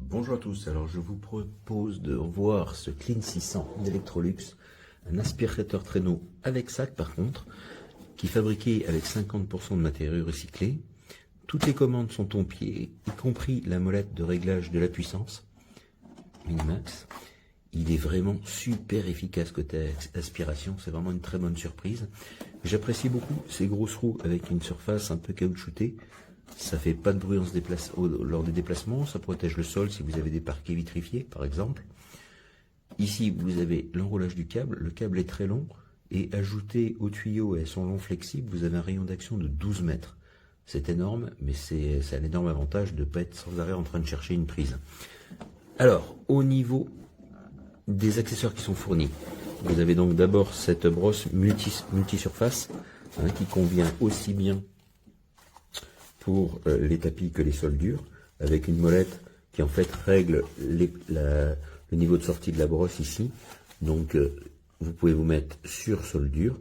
Bonjour à tous, alors je vous propose de voir ce Clean 600 d'Electrolux, un aspirateur traîneau avec sac par contre, qui est fabriqué avec 50% de matériaux recyclés. Toutes les commandes sont au pied, y compris la molette de réglage de la puissance, Minimax. Il est vraiment super efficace côté aspiration, c'est vraiment une très bonne surprise. J'apprécie beaucoup ces grosses roues avec une surface un peu caoutchoutée. Ça fait pas de bruit lors des déplacements, ça protège le sol si vous avez des parquets vitrifiés par exemple. Ici vous avez l'enroulage du câble, le câble est très long et ajouté au tuyau et à son long flexible, vous avez un rayon d'action de 12 mètres. C'est énorme, mais c'est un énorme avantage de ne pas être sans arrêt en train de chercher une prise. Alors, au niveau des accessoires qui sont fournis, vous avez donc d'abord cette brosse multi-surface qui convient aussi bien pour les tapis que les sols durs, avec une molette qui en fait règle le niveau de sortie de la brosse ici. Donc vous pouvez vous mettre sur sol dur,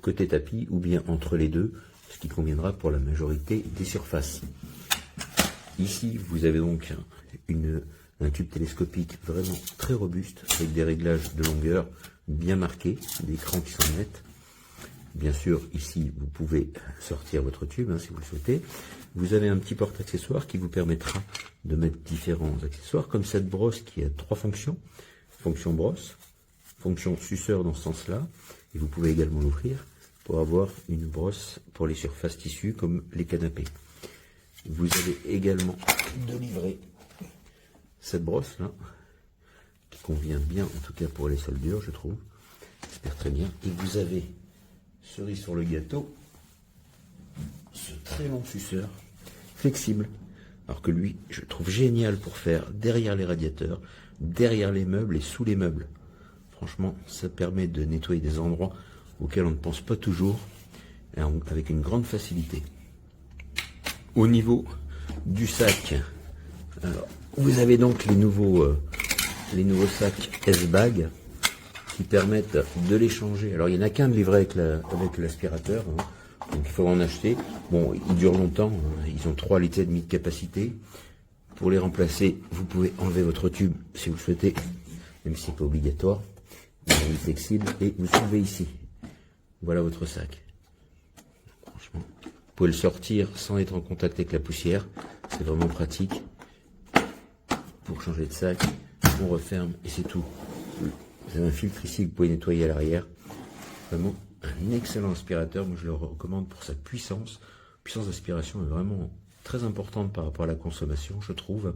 côté tapis, ou bien entre les deux, ce qui conviendra pour la majorité des surfaces. Ici vous avez donc un tube télescopique vraiment très robuste, avec des réglages de longueur bien marqués, des crans qui sont nets. Bien sûr, ici, vous pouvez sortir votre tube si vous le souhaitez. Vous avez un petit porte-accessoires qui vous permettra de mettre différents accessoires, comme cette brosse qui a 3 fonctions. Fonction brosse, fonction suceur dans ce sens-là, et vous pouvez également l'ouvrir pour avoir une brosse pour les surfaces tissues comme les canapés. Vous avez également de livrer cette brosse-là, qui convient bien, en tout cas pour les sols durs, je trouve. J'espère très bien. Et vous avez, cerise sur le gâteau, ce très long suceur flexible, alors que lui je trouve génial pour faire derrière les radiateurs, derrière les meubles et sous les meubles. Franchement, ça permet de nettoyer des endroits auxquels on ne pense pas toujours, avec une grande facilité. Au niveau du sac, alors, vous avez donc les nouveaux sacs S-Bag qui permettent de les changer. Alors il n'y en a qu'un de livré avec l'aspirateur, donc il faut en acheter. Bon, ils durent longtemps, ils ont 3,5 litres de capacité. Pour les remplacer, vous pouvez enlever votre tube si vous le souhaitez, même si c'est pas obligatoire. Il est flexible et vous soulevez ici. Voilà votre sac. Franchement, vous pouvez le sortir sans être en contact avec la poussière. C'est vraiment pratique. Pour changer de sac, on referme et c'est tout. Vous avez un filtre ici que vous pouvez nettoyer à l'arrière. Vraiment un excellent aspirateur. Moi je le recommande pour sa puissance. Puissance d'aspiration est vraiment très importante par rapport à la consommation, je trouve.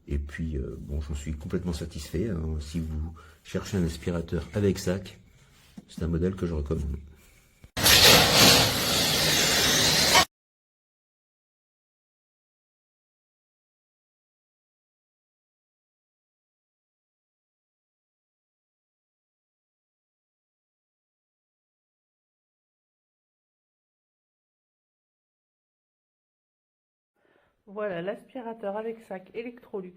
Et puis bon, j'en suis complètement satisfait. Si vous cherchez un aspirateur avec sac, c'est un modèle que je recommande. Voilà l'aspirateur avec sac Electrolux.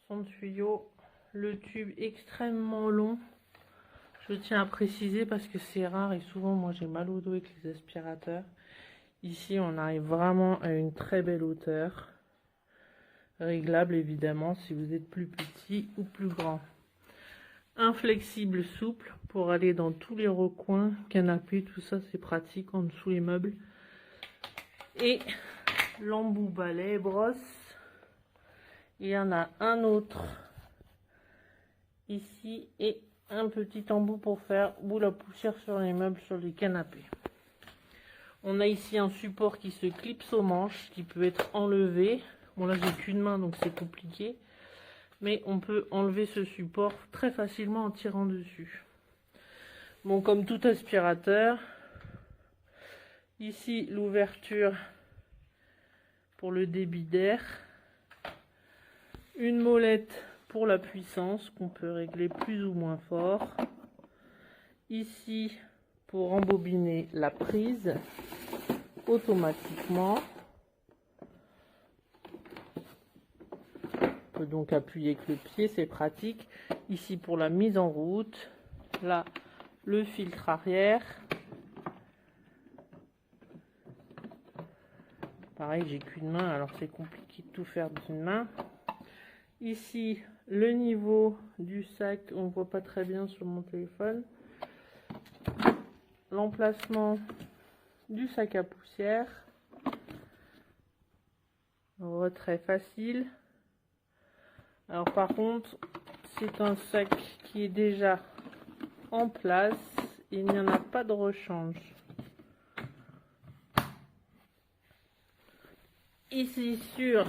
Son tuyau, le tube extrêmement long. Je tiens à préciser parce que c'est rare et souvent moi j'ai mal au dos avec les aspirateurs. Ici on arrive vraiment à une très belle hauteur. Réglable évidemment si vous êtes plus petit ou plus grand. Inflexible souple pour aller dans tous les recoins, canapé, tout ça c'est pratique en dessous les meubles. Et l'embout balai brosse. Il y en a un autre ici et un petit embout pour faire boule à poussière sur les meubles, sur les canapés. On a ici un support qui se clipse aux manches, qui peut être enlevé. Bon là j'ai qu'une main donc c'est compliqué, mais on peut enlever ce support très facilement en tirant dessus. Bon, comme tout aspirateur, ici l'ouverture pour le débit d'air, une molette pour la puissance qu'on peut régler plus ou moins fort, ici pour embobiner la prise automatiquement. On peut donc appuyer avec le pied, c'est pratique. Ici pour la mise en route, là le filtre arrière. Pareil, j'ai qu'une main, alors c'est compliqué de tout faire d'une main. Ici, le niveau du sac, on ne voit pas très bien sur mon téléphone. L'emplacement du sac à poussière. Retrait facile. Alors par contre, c'est un sac qui est déjà en place. Il n'y en a pas de rechange. Ici sur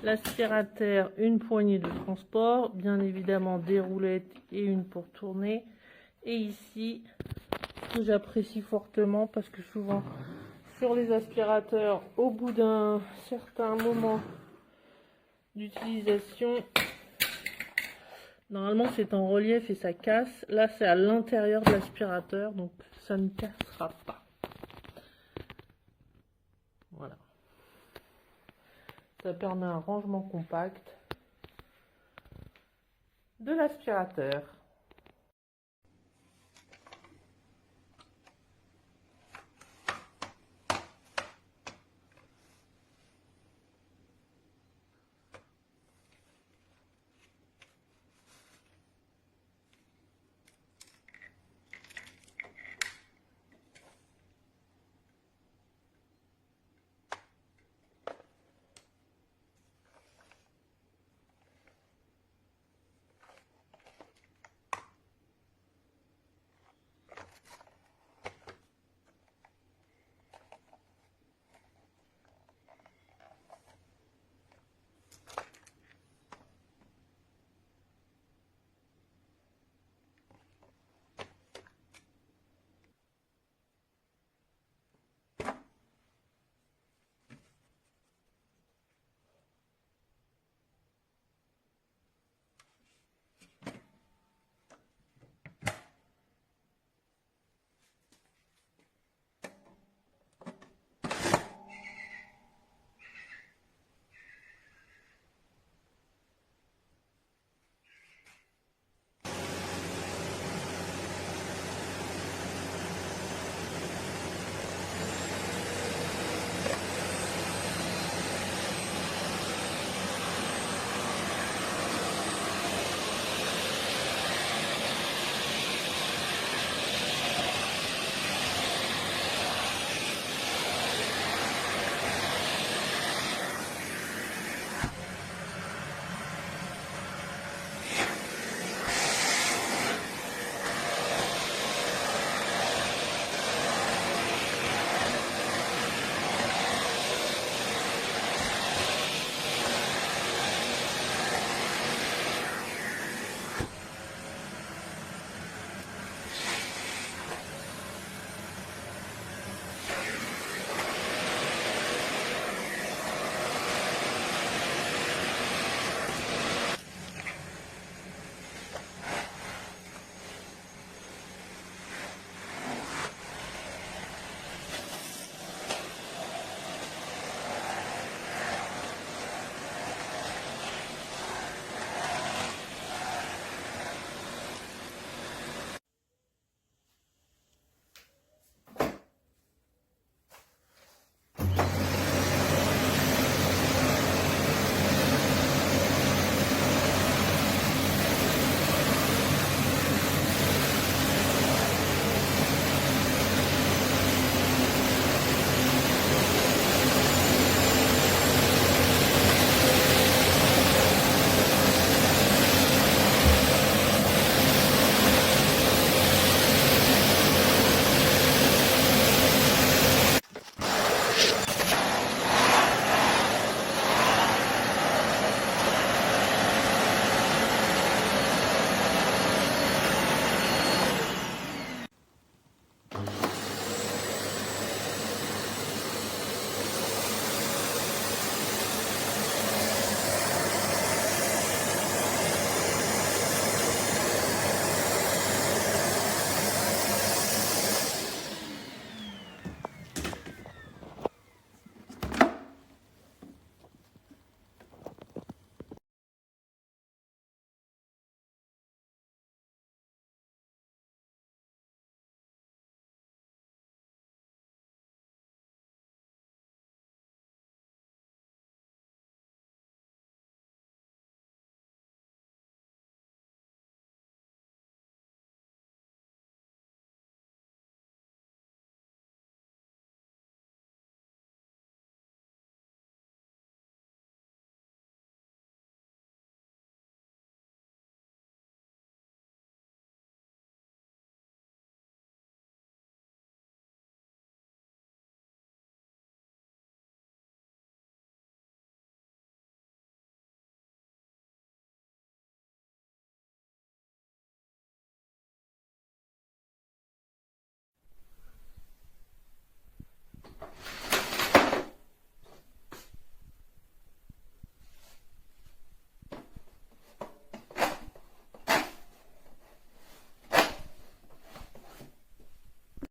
l'aspirateur, une poignée de transport, bien évidemment des roulettes et une pour tourner. Et ici, ce que j'apprécie fortement, parce que souvent sur les aspirateurs, au bout d'un certain moment d'utilisation, normalement c'est en relief et ça casse. Là c'est à l'intérieur de l'aspirateur, donc ça ne cassera pas. Voilà. Ça permet un rangement compact de l'aspirateur.